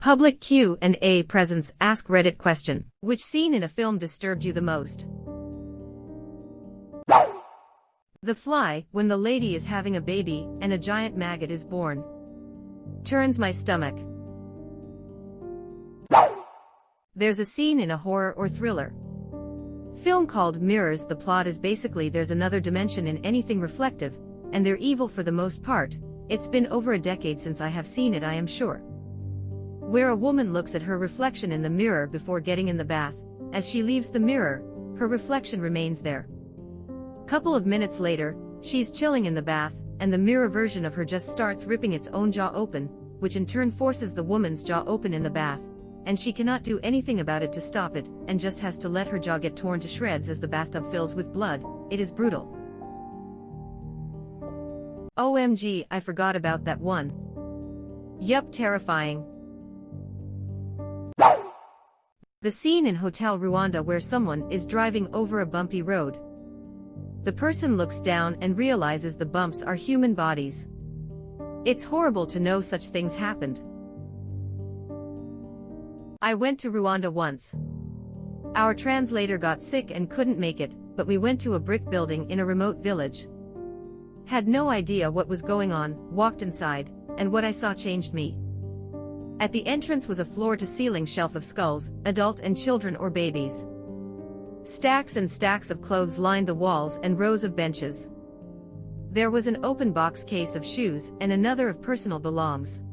Public Q&A presents Ask Reddit question. Which scene in a film disturbed you the most? The Fly, when the lady is having a baby and a giant maggot is born. Turns my stomach. There's a scene in a horror or thriller film called Mirrors. The plot is basically there's another dimension in anything reflective, and they're evil for the most part. It's been over a decade since I have seen it, I am sure. Where a woman looks at her reflection in the mirror before getting in the bath. As she leaves the mirror, her reflection remains there. Couple of minutes later, she's chilling in the bath, and the mirror version of her just starts ripping its own jaw open, which in turn forces the woman's jaw open in the bath, and she cannot do anything about it to stop it, and just has to let her jaw get torn to shreds as the bathtub fills with blood. It is brutal. OMG, I forgot about that one. Yup, terrifying. The scene in Hotel Rwanda where someone is driving over a bumpy road. The person looks down and realizes the bumps are human bodies. It's horrible to know such things happened. I went to Rwanda once. Our translator got sick and couldn't make it, but we went to a brick building in a remote village. Had no idea what was going on, walked inside, and what I saw changed me. At the entrance was a floor-to-ceiling shelf of skulls, adult and children or babies. Stacks and stacks of clothes lined the walls and rows of benches. There was an open box case of shoes and another of personal belongings.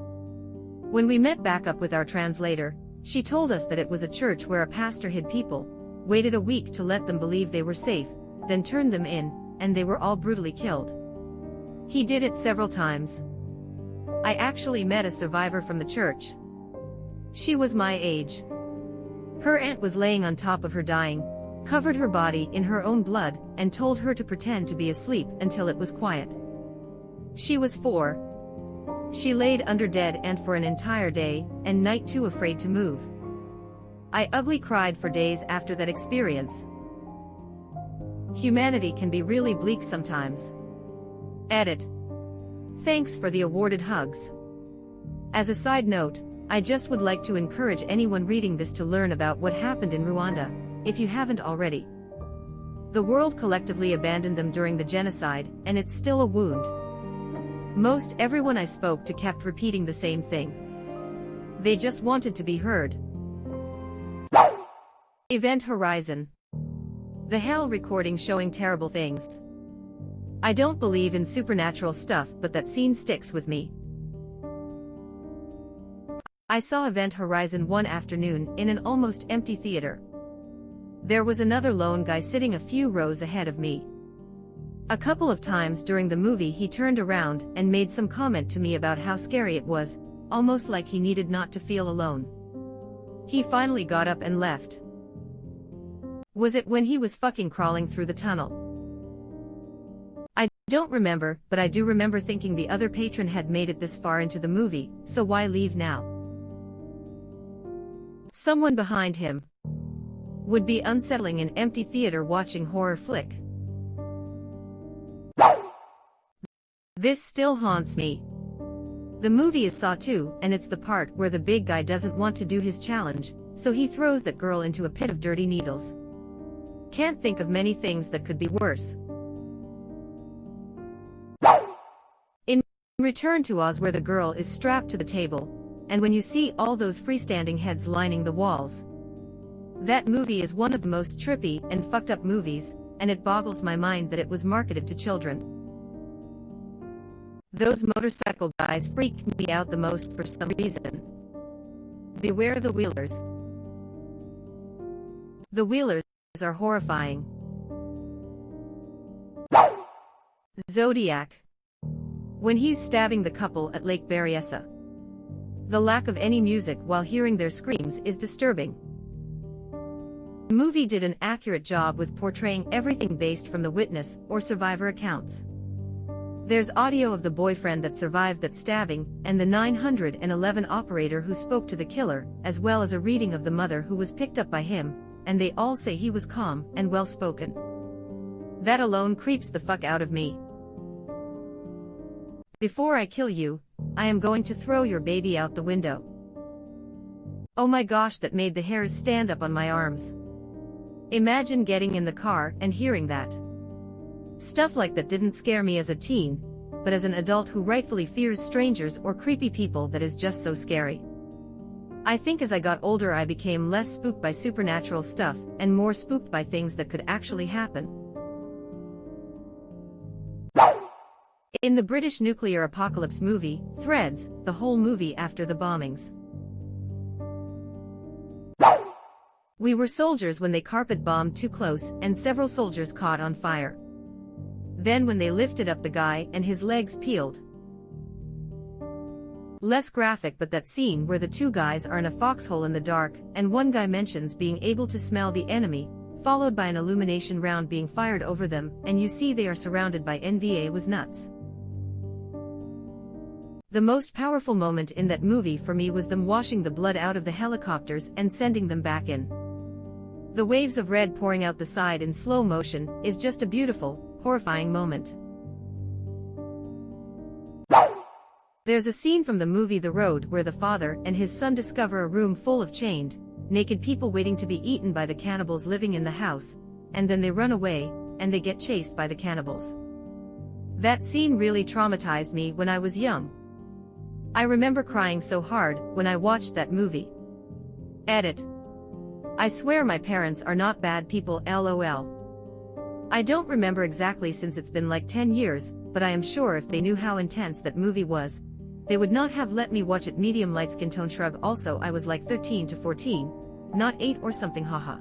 When we met back up with our translator, she told us that it was a church where a pastor hid people, waited a week to let them believe they were safe, then turned them in, and they were all brutally killed. He did it several times. I actually met a survivor from the church. She was my age. Her aunt was laying on top of her dying, covered her body in her own blood, and told her to pretend to be asleep until it was quiet. She was 4. She laid under dead and for an entire day and night too afraid to move. I ugly cried for days after that experience. Humanity can be really bleak sometimes. Edit. Thanks for the awarded hugs. As a side note, I just would like to encourage anyone reading this to learn about what happened in Rwanda, if you haven't already. The world collectively abandoned them during the genocide, and it's still a wound. Most everyone I spoke to kept repeating the same thing. They just wanted to be heard. Event Horizon. The hell recording showing terrible things. I don't believe in supernatural stuff, but that scene sticks with me. I saw Event Horizon one afternoon in an almost empty theater. There was another lone guy sitting a few rows ahead of me. A couple of times during the movie he turned around and made some comment to me about how scary it was, almost like he needed not to feel alone. He finally got up and left. Was it when he was fucking crawling through the tunnel? I don't remember, but I do remember thinking the other patron had made it this far into the movie, so why leave now? Someone behind him. Would be unsettling in empty theater watching horror flick. This still haunts me. The movie is Saw 2, and it's the part where the big guy doesn't want to do his challenge, so he throws that girl into a pit of dirty needles. Can't think of many things that could be worse. In Return to Oz, where the girl is strapped to the table, and when you see all those freestanding heads lining the walls. That movie is one of the most trippy and fucked up movies, and it boggles my mind that it was marketed to children. Those motorcycle guys freak me out the most for some reason. Beware the Wheelers. The Wheelers are horrifying. Zodiac. When he's stabbing the couple at Lake Berryessa. The lack of any music while hearing their screams is disturbing. The movie did an accurate job with portraying everything based from the witness or survivor accounts. There's audio of the boyfriend that survived that stabbing, and the 911 operator who spoke to the killer, as well as a reading of the mother who was picked up by him, and they all say he was calm and well-spoken. That alone creeps the fuck out of me. Before I kill you, I am going to throw your baby out the window. Oh my gosh, that made the hairs stand up on my arms. Imagine getting in the car and hearing that. Stuff like that didn't scare me as a teen, but as an adult who rightfully fears strangers or creepy people, that is just so scary. I think as I got older I became less spooked by supernatural stuff and more spooked by things that could actually happen. In the British nuclear apocalypse movie, Threads, the whole movie after the bombings. We were soldiers when they carpet bombed too close and several soldiers caught on fire. Then when they lifted up the guy and his legs peeled. Less graphic, but that scene where the two guys are in a foxhole in the dark and one guy mentions being able to smell the enemy, followed by an illumination round being fired over them and you see they are surrounded by NVA was nuts. The most powerful moment in that movie for me was them washing the blood out of the helicopters and sending them back in. The waves of red pouring out the side in slow motion is just a beautiful, horrifying moment. There's a scene from the movie The Road where the father and his son discover a room full of chained, naked people waiting to be eaten by the cannibals living in the house, and then they run away, and they get chased by the cannibals. That scene really traumatized me when I was young. I remember crying so hard when I watched that movie. Edit. I swear my parents are not bad people, lol. I don't remember exactly since it's been like 10 years, but I am sure if they knew how intense that movie was, they would not have let me watch it. Medium light skin tone shrug. Also I was like 13 to 14, not 8 or something, haha.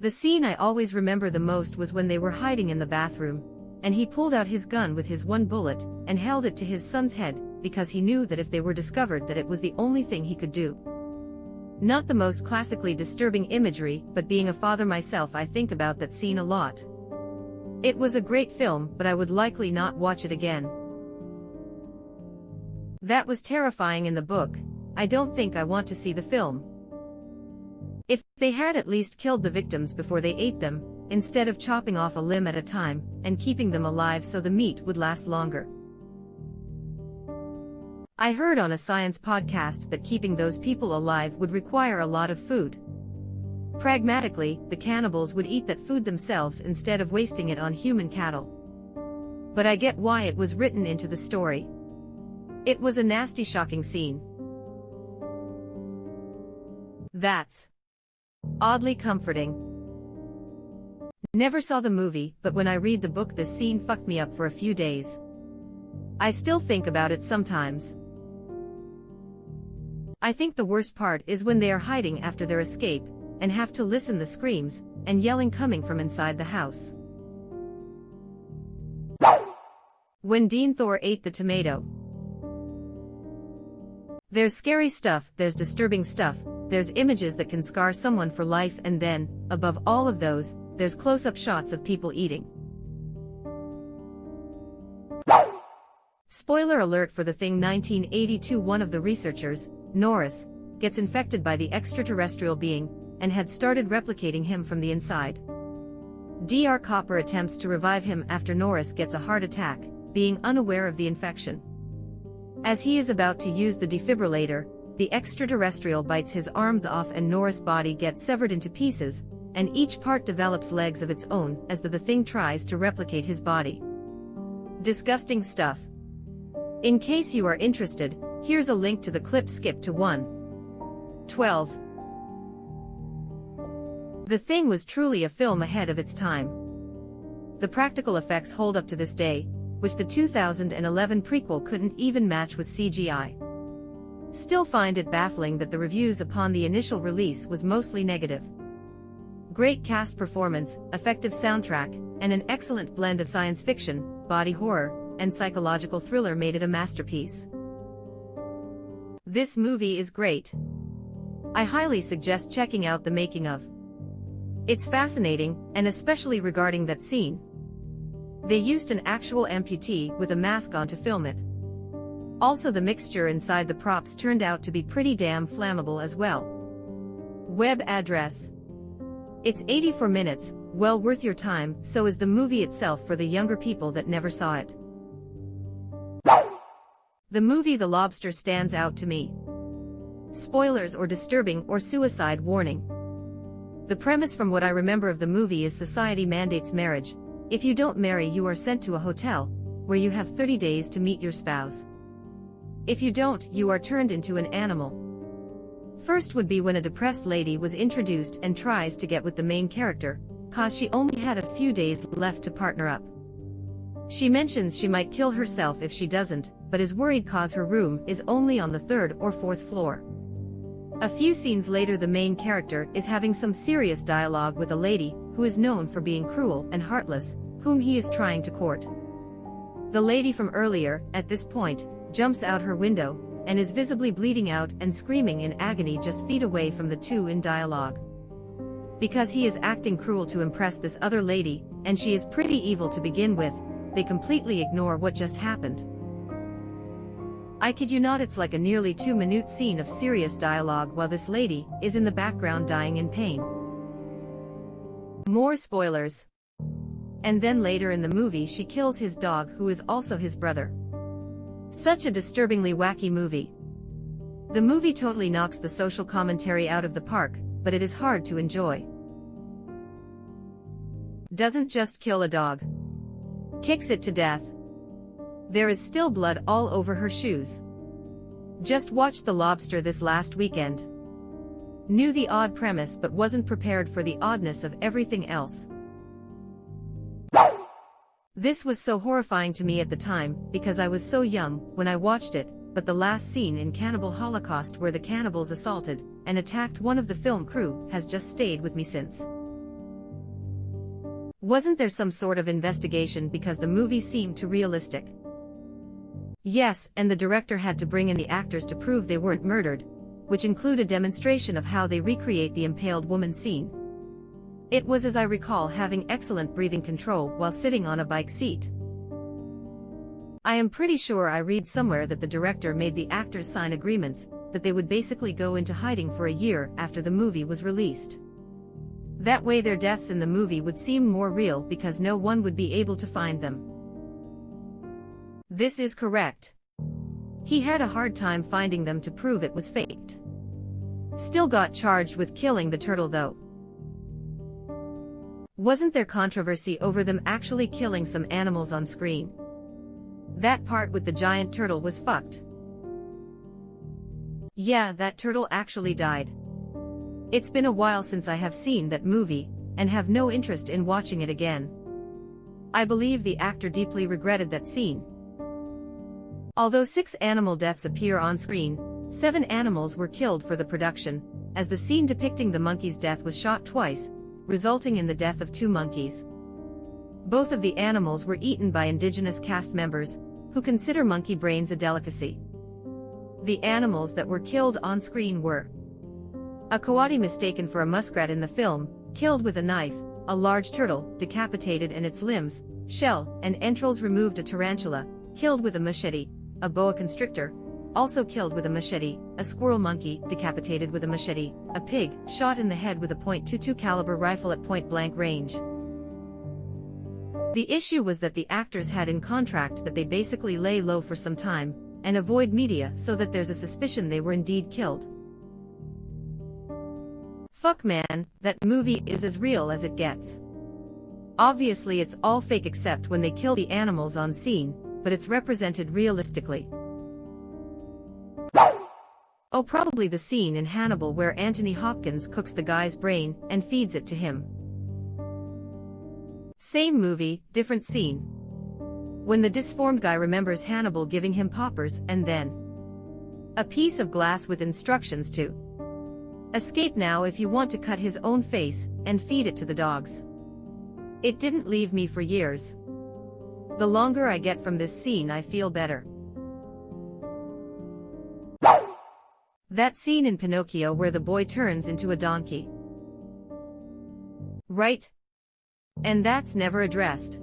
The scene I always remember the most was when they were hiding in the bathroom, and he pulled out his gun with his one bullet, and held it to his son's head, because he knew that if they were discovered that it was the only thing he could do. Not the most classically disturbing imagery, but being a father myself I think about that scene a lot. It was a great film, but I would likely not watch it again. That was terrifying in the book. I don't think I want to see the film. If they had at least killed the victims before they ate them, instead of chopping off a limb at a time and keeping them alive so the meat would last longer. I heard on a science podcast that keeping those people alive would require a lot of food. Pragmatically, the cannibals would eat that food themselves instead of wasting it on human cattle. But I get why it was written into the story. It was a nasty, shocking scene. That's oddly comforting. Never saw the movie, but when I read the book this scene fucked me up for a few days. I still think about it sometimes. I think the worst part is when they are hiding after their escape, and have to listen the screams and yelling coming from inside the house. When Dean Thor ate the tomato. There's scary stuff, there's disturbing stuff, there's images that can scar someone for life, and then, above all of those, there's close-up shots of people eating. Spoiler alert for The Thing 1982. One of the researchers, Norris, gets infected by the extraterrestrial being, and had started replicating him from the inside. Dr. Copper attempts to revive him after Norris gets a heart attack, being unaware of the infection. As he is about to use the defibrillator, the extraterrestrial bites his arms off and Norris' body gets severed into pieces, and each part develops legs of its own as the thing tries to replicate his body. Disgusting stuff. In case you are interested, here's a link to the clip. Skip to 1:12. The Thing was truly a film ahead of its time. The practical effects hold up to this day, which the 2011 prequel couldn't even match with CGI. Still find it baffling that the reviews upon the initial release was mostly negative. Great cast performance, effective soundtrack, and an excellent blend of science fiction, body horror, and psychological thriller made it a masterpiece. This movie is great. I highly suggest checking out the making of. It's fascinating, and especially regarding that scene. They used an actual amputee with a mask on to film it. Also, the mixture inside the props turned out to be pretty damn flammable as well. Web address. It's 84 minutes, well worth your time. So is the movie itself for the younger people that never saw it. The movie The Lobster stands out to me. spoilers or disturbing or suicide warning. The premise from what I remember of the movie is society mandates marriage. If you don't marry, you are sent to a hotel, where you have 30 days to meet your spouse. If you don't, you are turned into an animal. First would be when a depressed lady was introduced and tries to get with the main character, cause she only had a few days left to partner up. She mentions she might kill herself if she doesn't, but is worried cause her room is only on the 3rd or 4th floor. A few scenes later, the main character is having some serious dialogue with a lady who is known for being cruel and heartless, whom he is trying to court. The lady from earlier, at this point, jumps out her window, and is visibly bleeding out and screaming in agony just feet away from the two in dialogue. Because he is acting cruel to impress this other lady, and she is pretty evil to begin with, they completely ignore what just happened. I kid you not, it's like a nearly 2-minute scene of serious dialogue while this lady is in the background dying in pain. More spoilers. And then later in the movie she kills his dog, who is also his brother. Such a disturbingly wacky movie. The movie totally knocks the social commentary out of the park, but it is hard to enjoy. Doesn't just kill a dog. Kicks it to death. There is still blood all over her shoes. Just watched The Lobster this last weekend. Knew the odd premise but wasn't prepared for the oddness of everything else. This was so horrifying to me at the time, because I was so young when I watched it, but the last scene in Cannibal Holocaust where the cannibals assaulted and attacked one of the film crew has just stayed with me since. Wasn't there some sort of investigation because the movie seemed too realistic? Yes, and the director had to bring in the actors to prove they weren't murdered, which include a demonstration of how they recreate the impaled woman scene. It was, as I recall, having excellent breathing control while sitting on a bike seat. I am pretty sure I read somewhere that the director made the actors sign agreements that they would basically go into hiding for a year after the movie was released. That way their deaths in the movie would seem more real because no one would be able to find them. This is correct. He had a hard time finding them to prove it was faked. Still got charged with killing the turtle though. Wasn't there controversy over them actually killing some animals on screen? That part with the giant turtle was fucked. Yeah, that turtle actually died. It's been a while since I have seen that movie, and have no interest in watching it again. I believe the actor deeply regretted that scene. Although 6 animal deaths appear on screen, 7 animals were killed for the production, as the scene depicting the monkey's death was shot twice, resulting in the death of 2 monkeys. Both of the animals were eaten by indigenous cast members, who consider monkey brains a delicacy. The animals that were killed on screen were a coati mistaken for a muskrat in the film, killed with a knife, a large turtle, decapitated and its limbs, shell, and entrails removed, a tarantula, killed with a machete, a boa constrictor, also killed with a machete, a squirrel monkey, decapitated with a machete, a pig, shot in the head with a .22 caliber rifle at point-blank range. The issue was that the actors had in contract that they basically lay low for some time, and avoid media so that there's a suspicion they were indeed killed. Fuck man, that movie is as real as it gets. Obviously it's all fake except when they kill the animals on scene, but it's represented realistically. Oh, probably the scene in Hannibal where Anthony Hopkins cooks the guy's brain and feeds it to him. Same movie, different scene. When the disformed guy remembers Hannibal giving him poppers and then a piece of glass with instructions to escape now if you want to cut his own face and feed it to the dogs. It didn't leave me for years. The longer I get from this scene I feel better. That scene in Pinocchio where the boy turns into a donkey. Right? And that's never addressed.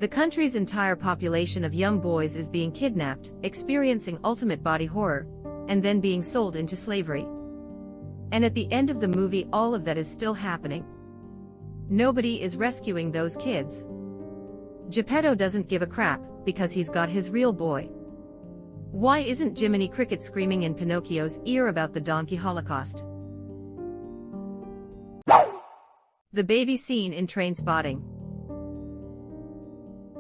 The country's entire population of young boys is being kidnapped, experiencing ultimate body horror, and then being sold into slavery. And at the end of the movie all of that is still happening. Nobody is rescuing those kids. Geppetto doesn't give a crap, because he's got his real boy. Why isn't Jiminy Cricket screaming in Pinocchio's ear about the donkey holocaust? The baby scene in Trainspotting.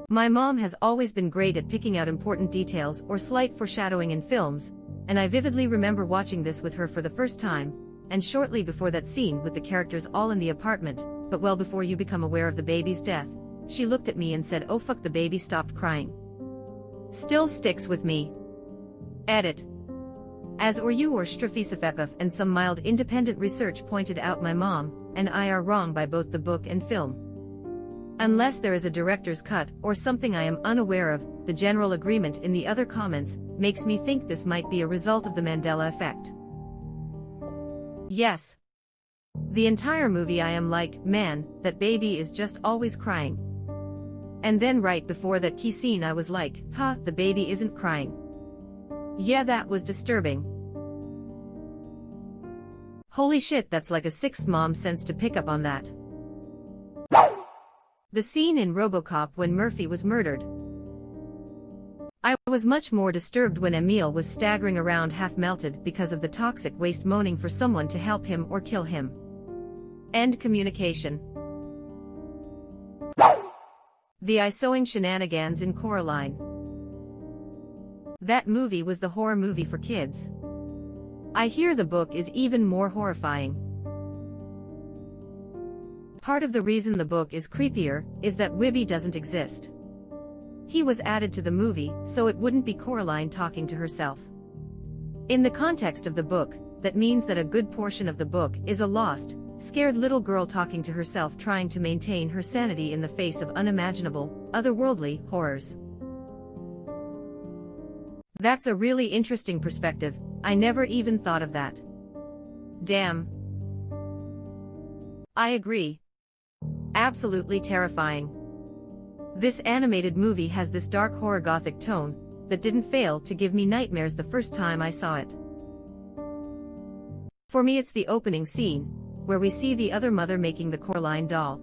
My mom has always been great at picking out important details or slight foreshadowing in films, and I vividly remember watching this with her for the first time, and shortly before that scene with the characters all in the apartment, but well before you become aware of the baby's death, she looked at me and said, "Oh fuck," the baby stopped crying. Still sticks with me. Edit. As or you or Strafisafepov and some mild independent research pointed out, my mom and I are wrong by both the book and film. Unless there is a director's cut or something I am unaware of, the general agreement in the other comments makes me think this might be a result of the Mandela effect. Yes. The entire movie I am like, man, that baby is just always crying. And then right before that key scene I was like, huh, the baby isn't crying. Yeah, that was disturbing. Holy shit, that's like a sixth mom sense to pick up on that. The scene in RoboCop when Murphy was murdered. I was much more disturbed when Emile was staggering around half melted because of the toxic waste, moaning for someone to help him or kill him. End communication. The eye-sewing shenanigans in Coraline. That movie was the horror movie for kids. I hear the book is even more horrifying. Part of the reason the book is creepier is that Wibby doesn't exist. He was added to the movie so it wouldn't be Coraline talking to herself. In the context of the book, that means that a good portion of the book is a lost, scared little girl talking to herself, trying to maintain her sanity in the face of unimaginable, otherworldly horrors. That's a really interesting perspective. I never even thought of that. Damn. I agree. Absolutely terrifying. This animated movie has this dark horror gothic tone that didn't fail to give me nightmares the first time I saw it. For me, it's the opening scene, where we see the other mother making the Coraline doll.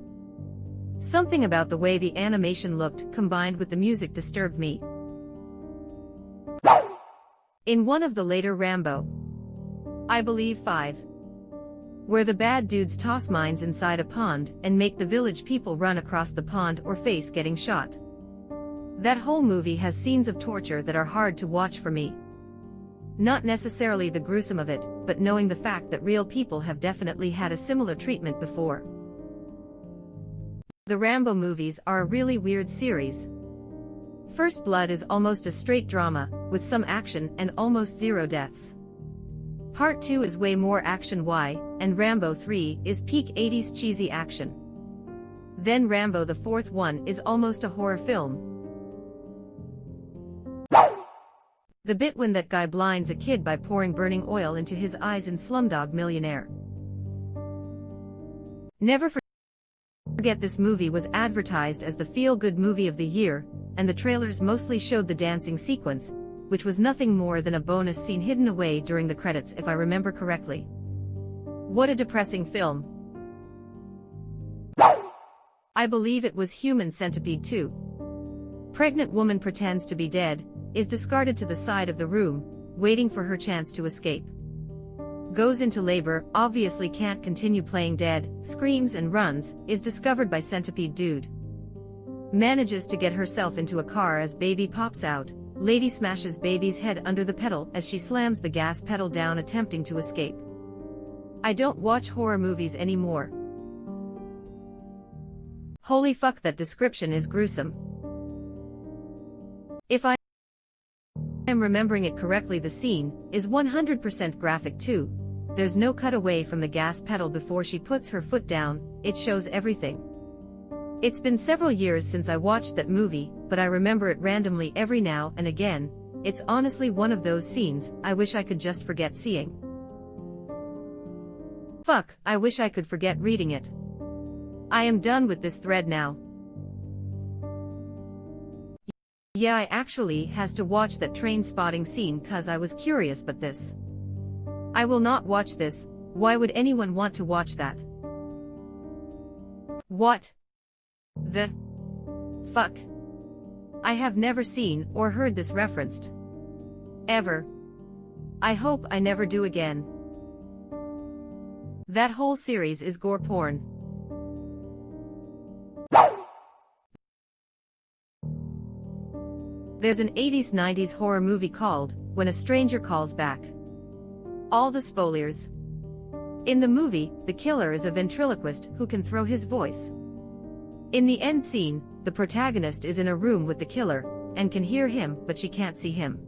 Something about the way the animation looked combined with the music disturbed me. In one of the later Rambo, I believe 5, where the bad dudes toss mines inside a pond and make the village people run across the pond or face getting shot. That whole movie has scenes of torture that are hard to watch for me. Not necessarily the gruesome of it, but knowing the fact that real people have definitely had a similar treatment before. The Rambo movies are a really weird series. First Blood is almost a straight drama, with some action and almost zero deaths. Part 2 is way more action, and Rambo 3 is peak 80s cheesy action. Then Rambo the fourth one is almost a horror film. The bit when that guy blinds a kid by pouring burning oil into his eyes in Slumdog Millionaire. Never forget this movie was advertised as the feel-good movie of the year, and the trailers mostly showed the dancing sequence, which was nothing more than a bonus scene hidden away during the credits if I remember correctly. What a depressing film. I believe it was Human Centipede 2. Pregnant woman pretends to be dead, is discarded to the side of the room, waiting for her chance to escape. Goes into labor, obviously can't continue playing dead, screams and runs, is discovered by Centipede Dude. Manages to get herself into a car as baby pops out, lady smashes baby's head under the pedal as she slams the gas pedal down attempting to escape. I don't watch horror movies anymore. Holy fuck, that description is gruesome. If I am remembering it correctly, the scene is 100% graphic too. There's no cutaway from the gas pedal before she puts her foot down, it shows everything. It's been several years since I watched that movie, but I remember it randomly every now and again. It's honestly one of those scenes I wish I could just forget seeing. Fuck, I wish I could forget reading it. I am done with this thread now. Yeah, I actually has to watch that train spotting scene cause I was curious, but this. I will not watch this. Why would anyone want to watch that? What the fuck? I have never seen or heard this referenced. Ever. I hope I never do again. That whole series is gore porn. There's an 80s-90s horror movie called When a Stranger Calls Back. All the spoilers. In the movie, the killer is a ventriloquist who can throw his voice. In the end scene, the protagonist is in a room with the killer, and can hear him but she can't see him.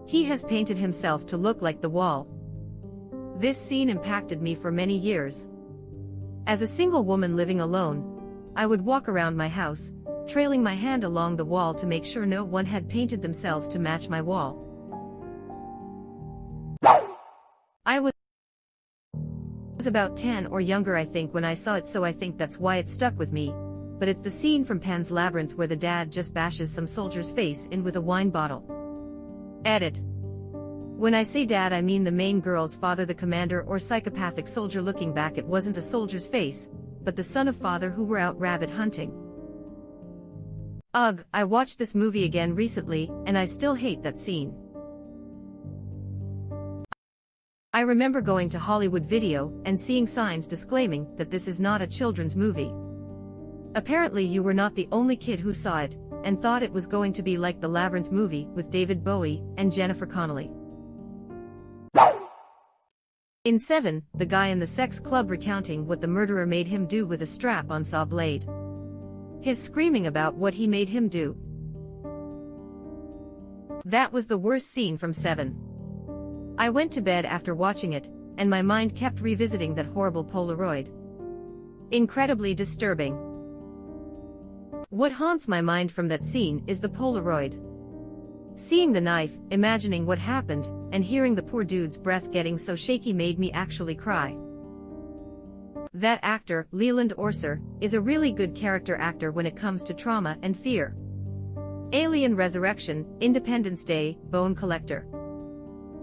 He has painted himself to look like the wall. This scene impacted me for many years. As a single woman living alone, I would walk around my house, trailing my hand along the wall to make sure no one had painted themselves to match my wall. I was about 10 or younger I think when I saw it, so I think that's why it stuck with me, but it's the scene from Pan's Labyrinth where the dad just bashes some soldier's face in with a wine bottle. Edit. When I say dad I mean the main girl's father, the commander or psychopathic soldier. Looking back, it wasn't a soldier's face, but the son of father who were out rabbit hunting. Ugh, I watched this movie again recently, and I still hate that scene. I remember going to Hollywood Video and seeing signs disclaiming that this is not a children's movie. Apparently you were not the only kid who saw it, and thought it was going to be like the Labyrinth movie with David Bowie and Jennifer Connelly. In 7, the guy in the sex club recounting what the murderer made him do with a strap-on saw blade. His screaming about what he made him do. That was the worst scene from 7. I went to bed after watching it, and my mind kept revisiting that horrible Polaroid. Incredibly disturbing. What haunts my mind from that scene is the Polaroid. Seeing the knife, imagining what happened, and hearing the poor dude's breath getting so shaky made me actually cry. That actor, Leland Orser, is a really good character actor when it comes to trauma and fear. Alien Resurrection, Independence Day, Bone Collector.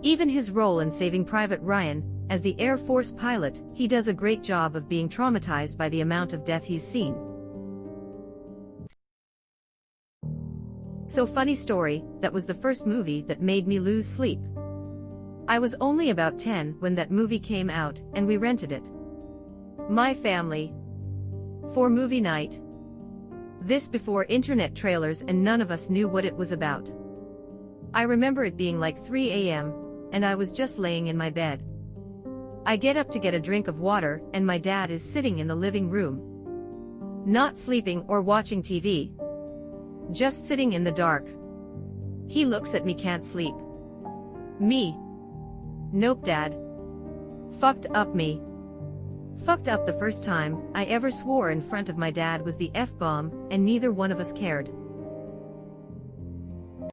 Even his role in Saving Private Ryan, as the Air Force pilot, he does a great job of being traumatized by the amount of death he's seen. So funny story, that was the first movie that made me lose sleep. I was only about 10 when that movie came out, and we rented it. My family. For movie night. This before internet trailers, and none of us knew what it was about. I remember it being like 3 a.m., and I was just laying in my bed. I get up to get a drink of water, and my dad is sitting in the living room. Not sleeping or watching TV. Just sitting in the dark. He looks at me, can't sleep. Me. Nope, Dad. Fucked up me. Fucked up. The first time I ever swore in front of my dad was the F-bomb, and neither one of us cared.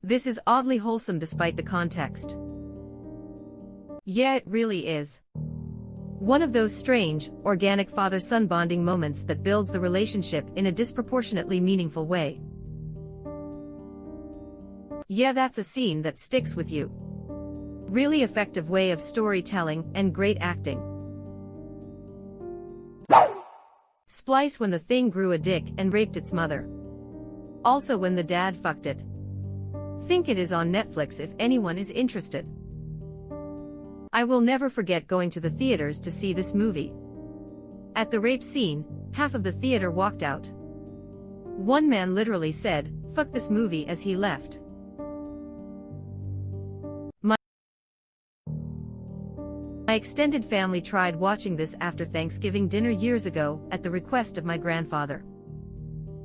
This is oddly wholesome despite the context. Yeah, it really is. One of those strange, organic father-son bonding moments that builds the relationship in a disproportionately meaningful way. Yeah, that's a scene that sticks with you. Really effective way of storytelling and great acting. Splice when the thing grew a dick and raped its mother. Also when the dad fucked it. Think it is on Netflix if anyone is interested. I will never forget going to the theaters to see this movie. At the rape scene, half of the theater walked out. One man literally said, "Fuck this movie," as he left. My extended family tried watching this after Thanksgiving dinner years ago, at the request of my grandfather.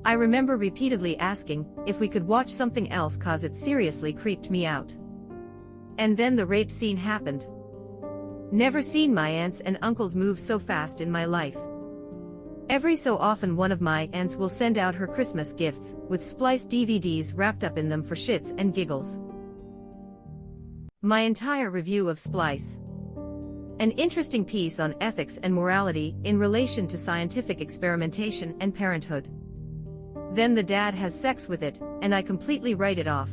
I remember repeatedly asking if we could watch something else cause it seriously creeped me out. And then the rape scene happened. Never seen my aunts and uncles move so fast in my life. Every so often one of my aunts will send out her Christmas gifts, with spliced DVDs wrapped up in them for shits and giggles. My entire review of Splice. An interesting piece on ethics and morality in relation to scientific experimentation and parenthood. Then the dad has sex with it, and I completely write it off.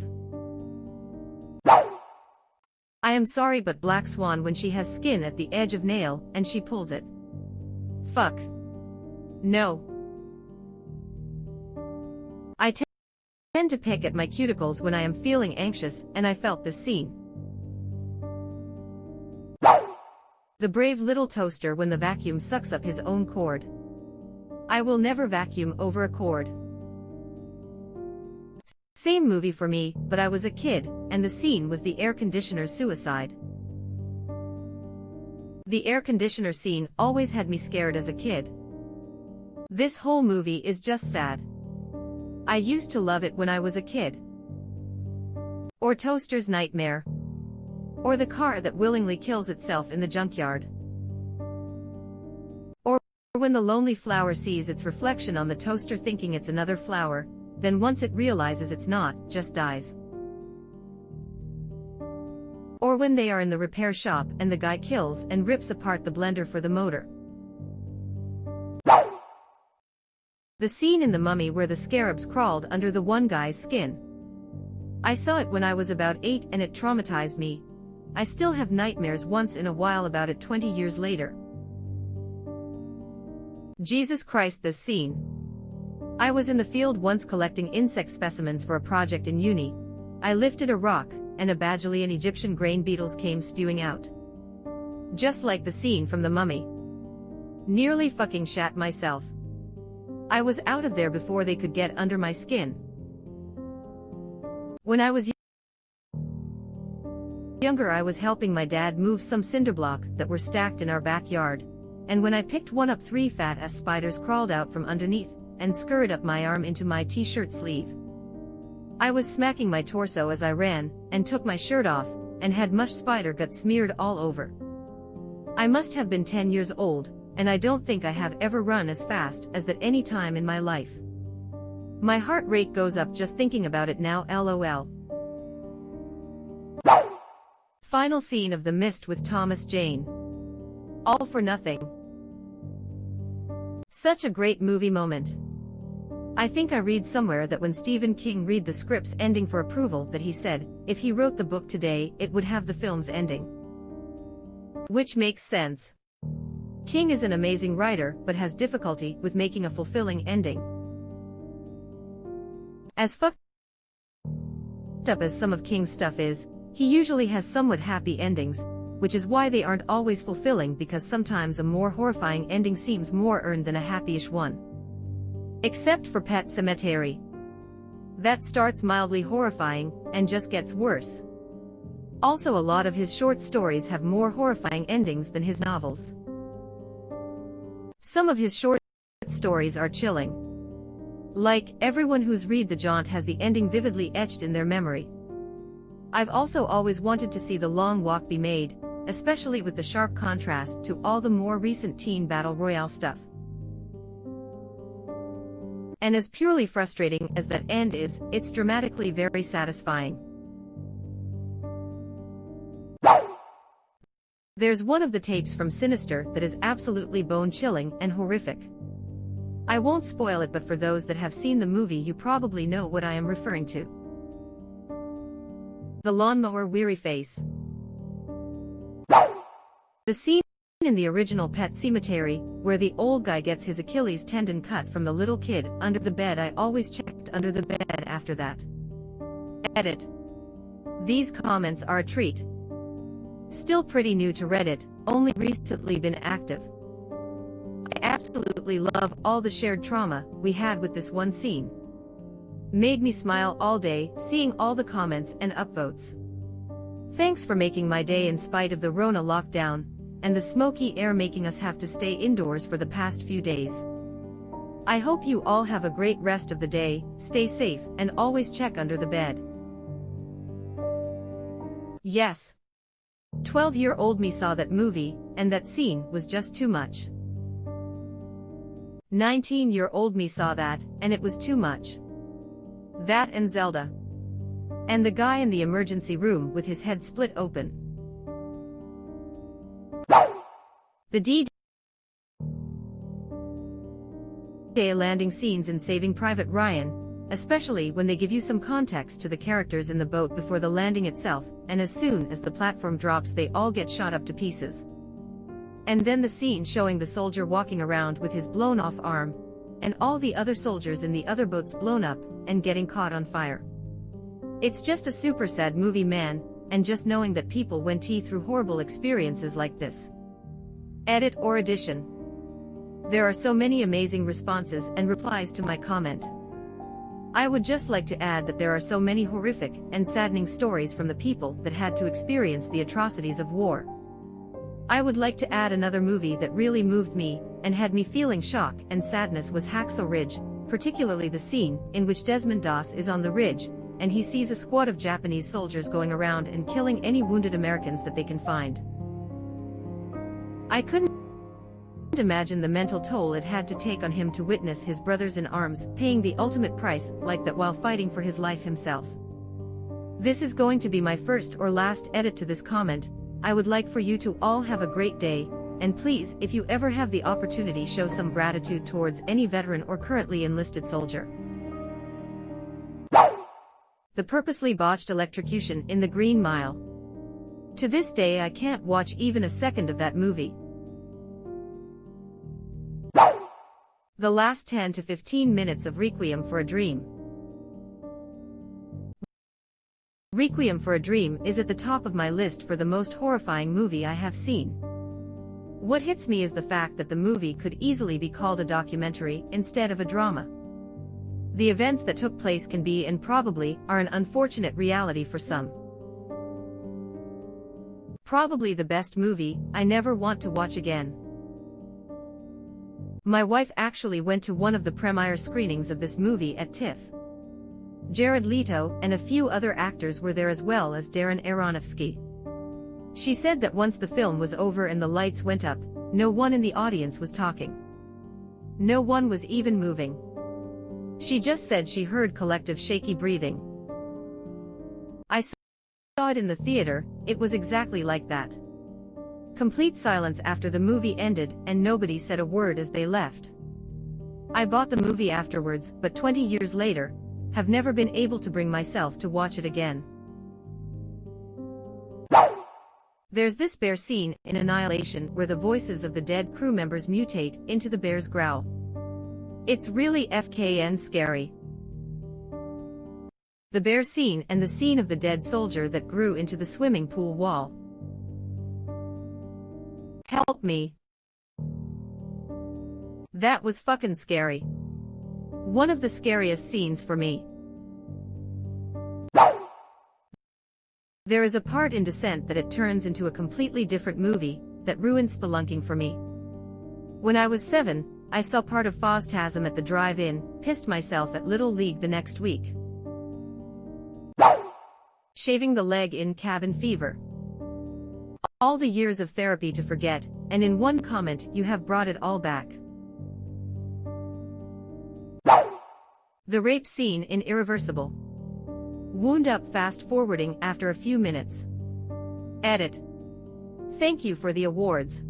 I am sorry, but Black Swan when she has skin at the edge of nail, and she pulls it. Fuck. No. I tend to pick at my cuticles when I am feeling anxious, and I felt this scene. The brave little toaster when the vacuum sucks up his own cord. I will never vacuum over a cord. Same movie for me, but I was a kid, and the scene was the air conditioner's suicide. The air conditioner scene always had me scared as a kid. This whole movie is just sad. I used to love it when I was a kid. Or Toaster's nightmare. Or the car that willingly kills itself in the junkyard. Or when the lonely flower sees its reflection on the toaster thinking it's another flower, then once it realizes it's not, just dies. Or when they are in the repair shop and the guy kills and rips apart the blender for the motor. The scene in The Mummy where the scarabs crawled under the one guy's skin. I saw it when I was about 8 and it traumatized me. I still have nightmares once in a while about it 20 years later. Jesus Christ, this scene. I was in the field once collecting insect specimens for a project in uni. I lifted a rock, and a bajillion Egyptian grain beetles came spewing out. Just like the scene from The Mummy. Nearly fucking shat myself. I was out of there before they could get under my skin. When I was younger, I was helping my dad move some cinder block that were stacked in our backyard, and when I picked one up, 3 fat-ass spiders crawled out from underneath and scurried up my arm into my t-shirt sleeve. I was smacking my torso as I ran, and took my shirt off, and had mush spider gut smeared all over. I must have been 10 years old, and I don't think I have ever run as fast as that any time in my life. My heart rate goes up just thinking about it now, lol. Final scene of The Mist with Thomas Jane. All for nothing. Such a great movie moment. I think I read somewhere that when Stephen King read the script's ending for approval that he said, if he wrote the book today, it would have the film's ending. Which makes sense. King is an amazing writer but has difficulty with making a fulfilling ending. As fucked up as some of King's stuff is, he usually has somewhat happy endings, which is why they aren't always fulfilling, because sometimes a more horrifying ending seems more earned than a happy-ish one. Except for Pet Sematary. That starts mildly horrifying, and just gets worse. Also, a lot of his short stories have more horrifying endings than his novels. Some of his short stories are chilling. Like, everyone who's read The Jaunt has the ending vividly etched in their memory. I've also always wanted to see The Long Walk be made, especially with the sharp contrast to all the more recent teen battle royale stuff. And as purely frustrating as that end is, it's dramatically very satisfying. There's one of the tapes from Sinister that is absolutely bone-chilling and horrific. I won't spoil it, but for those that have seen the movie, you probably know what I am referring to. The lawnmower weary face. The scene in the original Pet Sematary, where the old guy gets his Achilles tendon cut from the little kid under the bed. I always checked under the bed after that. Edit. These comments are a treat. Still pretty new to Reddit, only recently been active. I absolutely love all the shared trauma we had with this one scene. Made me smile all day, seeing all the comments and upvotes. Thanks for making my day in spite of the Rona lockdown, and the smoky air making us have to stay indoors for the past few days. I hope you all have a great rest of the day, stay safe, and always check under the bed. Yes. 12-year-old me saw that movie, and that scene was just too much. 19-year-old me saw that, and it was too much. That and Zelda. And the guy in the emergency room with his head split open. The D-Day landing scenes in Saving Private Ryan, especially when they give you some context to the characters in the boat before the landing itself, and as soon as the platform drops they all get shot up to pieces. And then the scene showing the soldier walking around with his blown off arm, and all the other soldiers in the other boats blown up, and getting caught on fire. It's just a super sad movie, man, and just knowing that people went through horrible experiences like this. Edit or addition. There are so many amazing responses and replies to my comment. I would just like to add that there are so many horrific and saddening stories from the people that had to experience the atrocities of war. I would like to add another movie that really moved me and had me feeling shock and sadness was Hacksaw Ridge, particularly the scene in which Desmond Doss is on the ridge, and he sees a squad of Japanese soldiers going around and killing any wounded Americans that they can find. I couldn't imagine the mental toll it had to take on him to witness his brothers in arms paying the ultimate price like that while fighting for his life himself. This is going to be my first or last edit to this comment. I would like for you to all have a great day, and please, if you ever have the opportunity, show some gratitude towards any veteran or currently enlisted soldier. The purposely botched electrocution in the Green Mile. To this day I can't watch even a second of that movie. The last 10 to 15 minutes of Requiem for a Dream. Requiem for a Dream is at the top of my list for the most horrifying movie I have seen. What hits me is the fact that the movie could easily be called a documentary instead of a drama. The events that took place can be and probably are an unfortunate reality for some. Probably the best movie I never want to watch again. My wife actually went to one of the premiere screenings of this movie at TIFF. Jared Leto and a few other actors were there as well as Darren Aronofsky. She said that once the film was over and the lights went up, no one in the audience was talking. No one was even moving. She just said she heard collective shaky breathing. I saw it in the theater, it was exactly like that. Complete silence after the movie ended and nobody said a word as they left. I bought the movie afterwards, but 20 years later, have never been able to bring myself to watch it again. There's this bear scene in Annihilation where the voices of the dead crew members mutate into the bear's growl. It's really FKN scary. The bear scene and the scene of the dead soldier that grew into the swimming pool wall. Help me. That was fucking scary. One of the scariest scenes for me. There is a part in Descent that it turns into a completely different movie that ruined spelunking for me. When I was 7, I saw part of Phastasm at the drive-in, pissed myself at Little League the next week. Shaving the leg in Cabin Fever. All the years of therapy to forget, and in one comment you have brought it all back. The rape scene in Irreversible. Wound up fast forwarding after a few minutes. Edit. Thank you for the awards.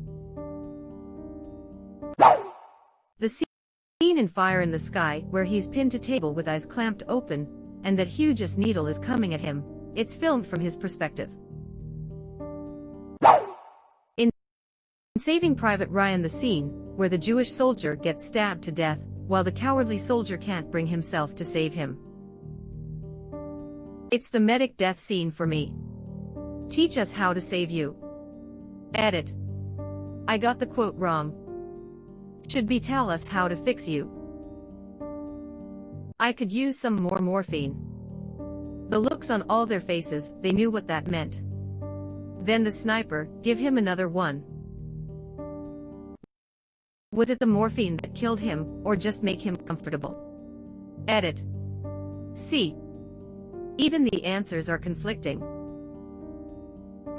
The scene in Fire in the Sky where he's pinned to table with eyes clamped open, and that huge needle is coming at him, it's filmed from his perspective. In Saving Private Ryan, the scene where the Jewish soldier gets stabbed to death while the cowardly soldier can't bring himself to save him. It's the medic death scene for me. Teach us how to save you. Edit. I got the quote wrong. Should be tell us how to fix you. I could use some more morphine. The looks on all their faces, they knew what that meant. Then the sniper, give him another one. Was it the morphine that killed him, or just make him comfortable? Edit. See. Even the answers are conflicting.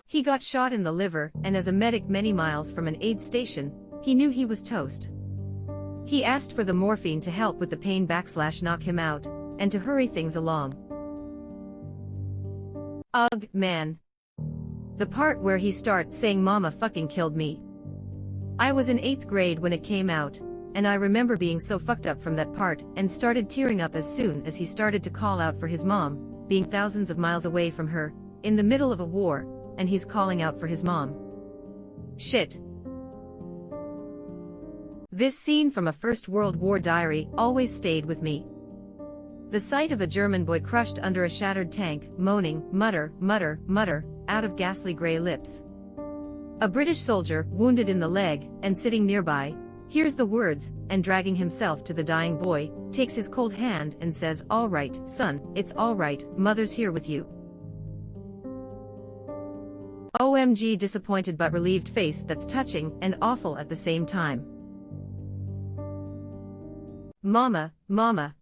He got shot in the liver, and as a medic many miles from an aid station, he knew he was toast. He asked for the morphine to help with the pain / knock him out, and to hurry things along. Ugh, man. The part where he starts saying "Mama fucking killed me." I was in 8th grade when it came out, and I remember being so fucked up from that part and started tearing up as soon as he started to call out for his mom, being thousands of miles away from her, in the middle of a war, and he's calling out for his mom. Shit. This scene from a First World War diary always stayed with me. The sight of a German boy crushed under a shattered tank, moaning, mutter, mutter, mutter, out of ghastly gray lips. A British soldier, wounded in the leg, and sitting nearby, hears the words, and dragging himself to the dying boy, takes his cold hand and says, "All right, son, it's all right, mother's here with you." OMG, disappointed but relieved face that's touching and awful at the same time. Mama, mama.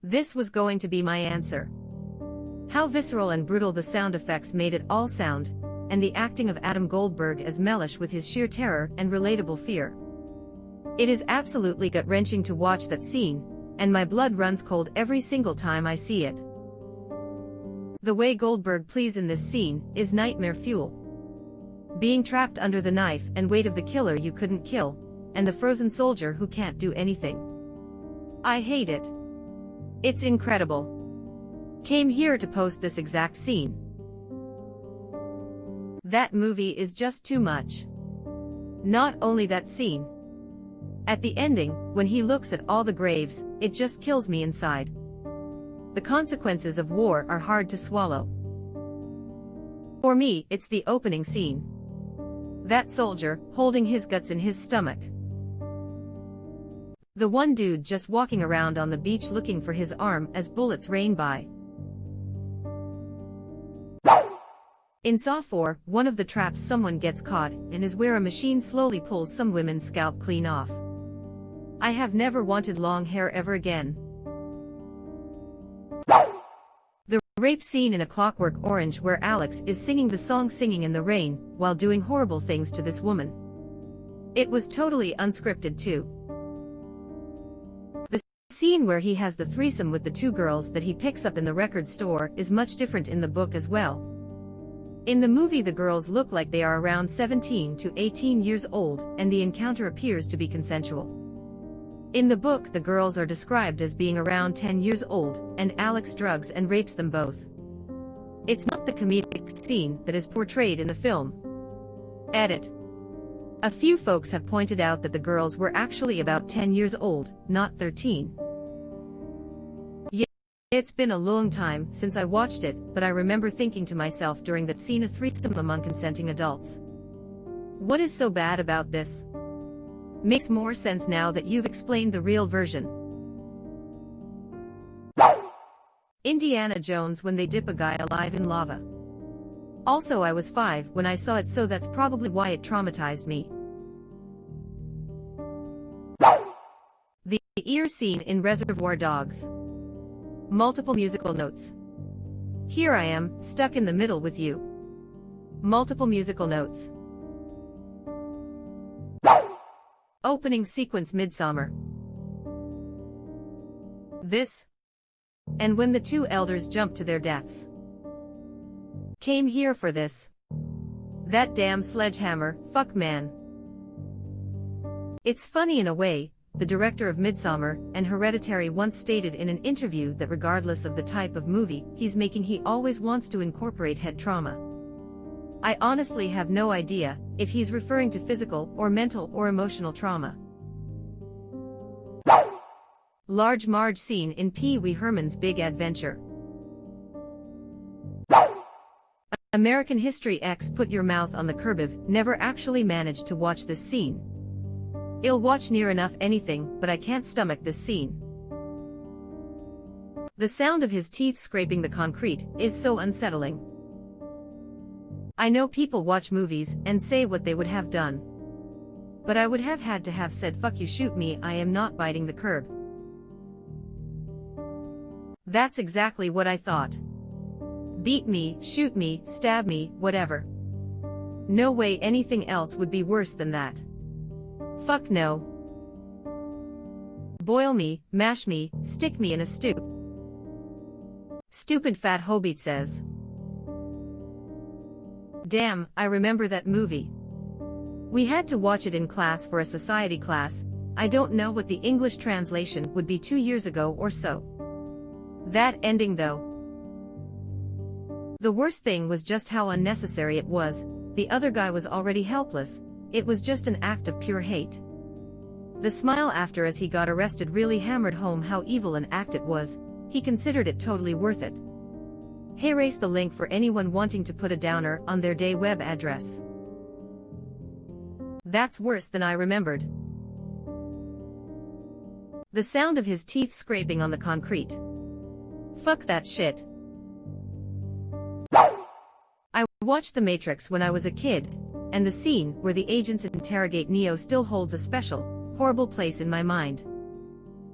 This was going to be my answer. How visceral and brutal the sound effects made it all sound, and the acting of Adam Goldberg as Mellish with his sheer terror and relatable fear. It is absolutely gut-wrenching to watch that scene, and my blood runs cold every single time I see it. The way Goldberg pleads in this scene is nightmare fuel. Being trapped under the knife and weight of the killer you couldn't kill, and the frozen soldier who can't do anything. I hate it. It's incredible. Came here to post this exact scene. That movie is just too much. Not only that scene. At the ending, when he looks at all the graves, it just kills me inside. The consequences of war are hard to swallow. For me, it's the opening scene. That soldier, holding his guts in his stomach. The one dude just walking around on the beach looking for his arm as bullets rain by. In Saw 4, one of the traps someone gets caught in is where a machine slowly pulls some women's scalp clean off. I have never wanted long hair ever again. The rape scene in A Clockwork Orange where Alex is singing the song Singing in the Rain while doing horrible things to this woman. It was totally unscripted too. The scene where he has the threesome with the two girls that he picks up in the record store is much different in the book as well. In the movie the girls look like they are around 17 to 18 years old and the encounter appears to be consensual. In the book the girls are described as being around 10 years old and Alex drugs and rapes them both. It's not the comedic scene that is portrayed in the film. Edit. A few folks have pointed out that the girls were actually about 10 years old, not 13. It's been a long time since I watched it, but I remember thinking to myself during that scene, a threesome among consenting adults. What is so bad about this? Makes more sense now that you've explained the real version. Indiana Jones when they dip a guy alive in lava. Also, I was 5 when I saw it, so that's probably why it traumatized me. The ear scene in Reservoir Dogs. Multiple musical notes. Here I am, stuck in the middle with you. Multiple musical notes. Opening sequence Midsommar. This. And when the two elders jumped to their deaths. Came here for this. That damn sledgehammer, fuck man. It's funny in a way. The director of Midsommar and Hereditary once stated in an interview that regardless of the type of movie he's making, he always wants to incorporate head trauma. I honestly have no idea if he's referring to physical or mental or emotional trauma. Large Marge scene in Pee Wee Herman's Big Adventure. American History X Put Your Mouth on the Curb. I've never actually managed to watch this scene. I'll watch near enough anything, but I can't stomach this scene. The sound of his teeth scraping the concrete is so unsettling. I know people watch movies and say what they would have done. But I would have had to have said, "Fuck you, shoot me, I am not biting the curb." That's exactly what I thought. Beat me, shoot me, stab me, whatever. No way anything else would be worse than that. Fuck no. Boil me, mash me, stick me in a stew. Stupid fat hobbit says. Damn, I remember that movie. We had to watch it in class for a society class. I don't know what the English translation would be 2 years ago or so. That ending though. The worst thing was just how unnecessary it was. The other guy was already helpless. It was just an act of pure hate. The smile after as he got arrested really hammered home how evil an act it was. He considered it totally worth it. Hey, race the link for anyone wanting to put a downer on their day web address. That's worse than I remembered. The sound of his teeth scraping on the concrete. Fuck that shit. I watched The Matrix when I was a kid, and the scene where the agents interrogate Neo still holds a special, horrible place in my mind.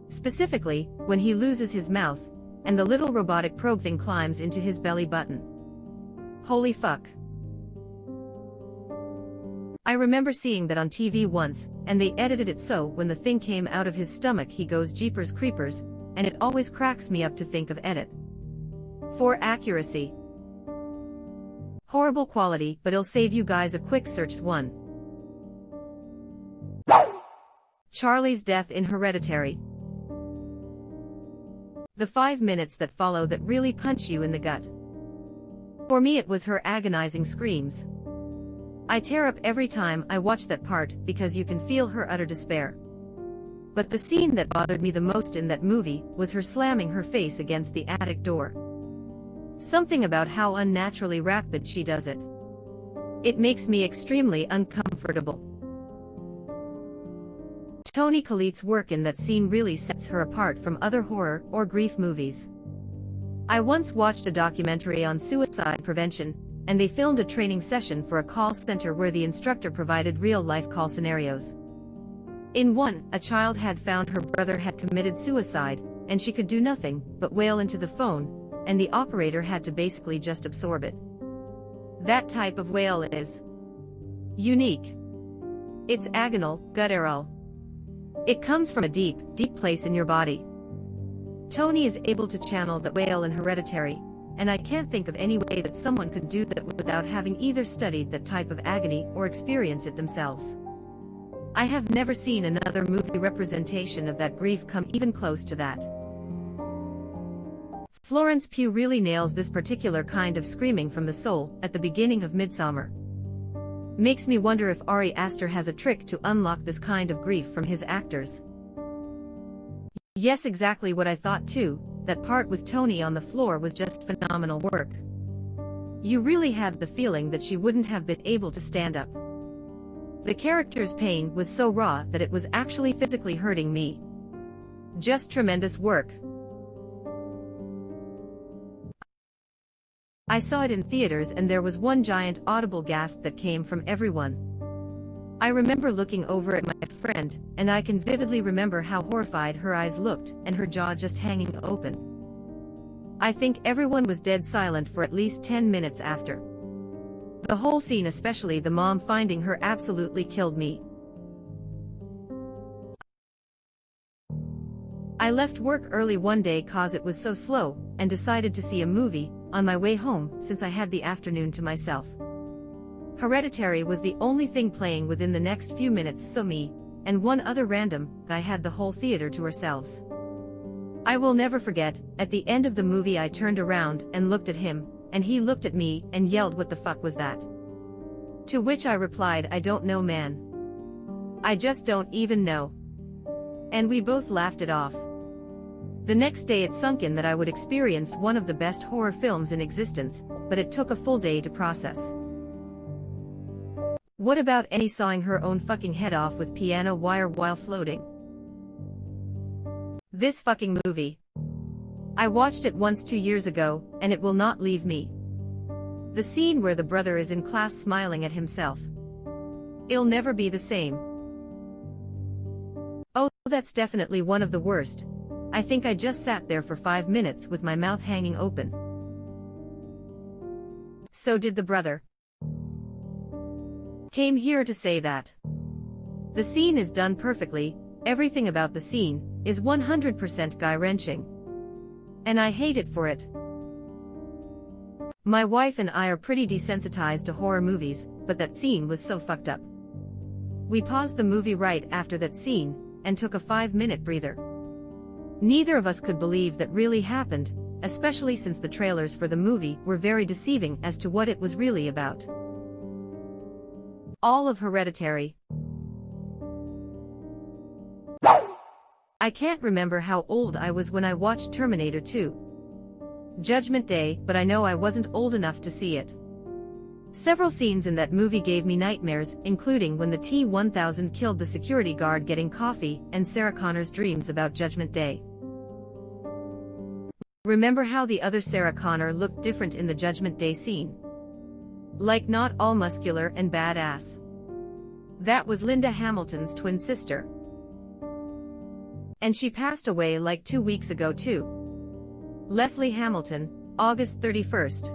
Specifically, when he loses his mouth, and the little robotic probe thing climbs into his belly button. Holy fuck. I remember seeing that on TV once, and they edited it so when the thing came out of his stomach he goes jeepers creepers, and it always cracks me up to think of edit. For accuracy. Horrible quality, but it'll save you guys a quick searched one. Charlie's death in Hereditary. The 5 minutes that follow that really punch you in the gut. For me it was her agonizing screams. I tear up every time I watch that part because you can feel her utter despair. But the scene that bothered me the most in that movie was her slamming her face against the attic door. Something about how unnaturally rapid she does it. It makes me extremely uncomfortable. Toni Collette's work in that scene really sets her apart from other horror or grief movies. I once watched a documentary on suicide prevention, and they filmed a training session for a call center where the instructor provided real-life call scenarios. In one, a child had found her brother had committed suicide, and she could do nothing but wail into the phone, and the operator had to basically just absorb it. That type of wail is unique. It's agonal, guttural. It comes from a deep, deep place in your body. Toni is able to channel that wail in Hereditary, and I can't think of any way that someone could do that without having either studied that type of agony or experienced it themselves. I have never seen another movie representation of that grief come even close to that. Florence Pugh really nails this particular kind of screaming from the soul at the beginning of Midsommar. Makes me wonder if Ari Aster has a trick to unlock this kind of grief from his actors. Yes, exactly what I thought too, that part with Toni on the floor was just phenomenal work. You really had the feeling that she wouldn't have been able to stand up. The character's pain was so raw that it was actually physically hurting me. Just tremendous work. I saw it in theaters and there was one giant audible gasp that came from everyone. I remember looking over at my friend, and I can vividly remember how horrified her eyes looked and her jaw just hanging open. I think everyone was dead silent for at least 10 minutes after. The whole scene, especially the mom finding her, absolutely killed me. I left work early one day cause it was so slow, and decided to see a movie on my way home since I had the afternoon to myself. Hereditary was the only thing playing within the next few minutes, so me and one other random guy had the whole theater to ourselves. I will never forget, at the end of the movie I turned around and looked at him, and he looked at me and yelled, "What the fuck was that?" To which I replied, "I don't know, man. I just don't even know." And we both laughed it off. The next day it sunk in that I would experience one of the best horror films in existence, but it took a full day to process. What about Annie sawing her own fucking head off with piano wire while floating? This fucking movie. I watched it once 2 years ago, and it will not leave me. The scene where the brother is in class smiling at himself. It'll never be the same. Oh, that's definitely one of the worst. I think I just sat there for 5 minutes with my mouth hanging open. So did the brother. Came here to say that the scene is done perfectly, everything about the scene is 100% guy-wrenching. And I hate it for it. My wife and I are pretty desensitized to horror movies, but that scene was so fucked up. We paused the movie right after that scene, and took a 5-minute breather. Neither of us could believe that really happened, especially since the trailers for the movie were very deceiving as to what it was really about. All of Hereditary. I can't remember how old I was when I watched Terminator 2. Judgment Day, but I know I wasn't old enough to see it. Several scenes in that movie gave me nightmares, including when the T-1000 killed the security guard getting coffee, and Sarah Connor's dreams about Judgment Day. Remember how the other Sarah Connor looked different in the Judgment Day scene? Like not all muscular and badass. That was Linda Hamilton's twin sister. And she passed away like 2 weeks ago too. Leslie Hamilton, August 31st.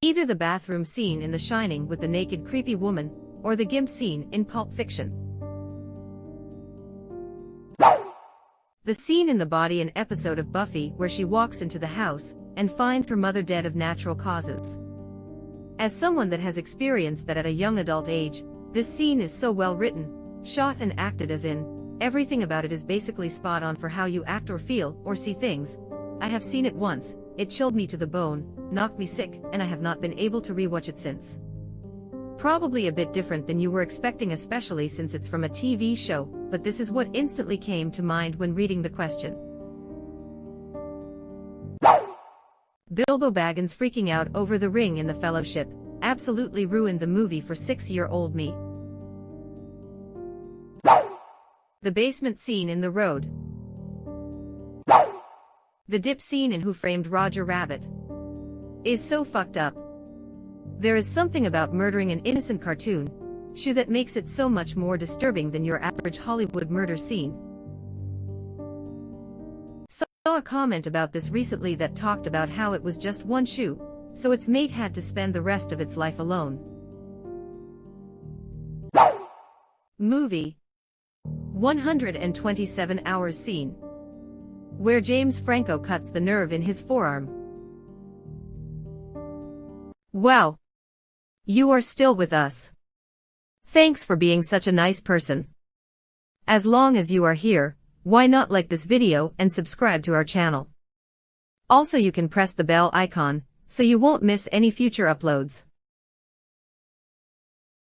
Either the bathroom scene in The Shining with the naked creepy woman, or the Gimp scene in Pulp Fiction. The scene in the Body an episode of Buffy where she walks into the house and finds her mother dead of natural causes. As someone that has experienced that at a young adult age, this scene is so well written, shot and acted, as in, everything about it is basically spot on for how you act or feel or see things. I have seen it once, it chilled me to the bone, knocked me sick, and I have not been able to rewatch it since. Probably a bit different than you were expecting, especially since it's from a TV show, but this is what instantly came to mind when reading the question. Bilbo Baggins freaking out over the ring in The Fellowship absolutely ruined the movie for 6-year-old me. The basement scene in The Road. The dip scene in Who Framed Roger Rabbit is so fucked up. There is something about murdering an innocent cartoon shoe that makes it so much more disturbing than your average Hollywood murder scene. Saw a comment about this recently that talked about how it was just one shoe, so its mate had to spend the rest of its life alone. Movie 127 Hours scene, where James Franco cuts the nerve in his forearm. Wow. You are still with us. Thanks for being such a nice person. As long as you are here, why not like this video and subscribe to our channel? Also, you can press the bell icon so you won't miss any future uploads.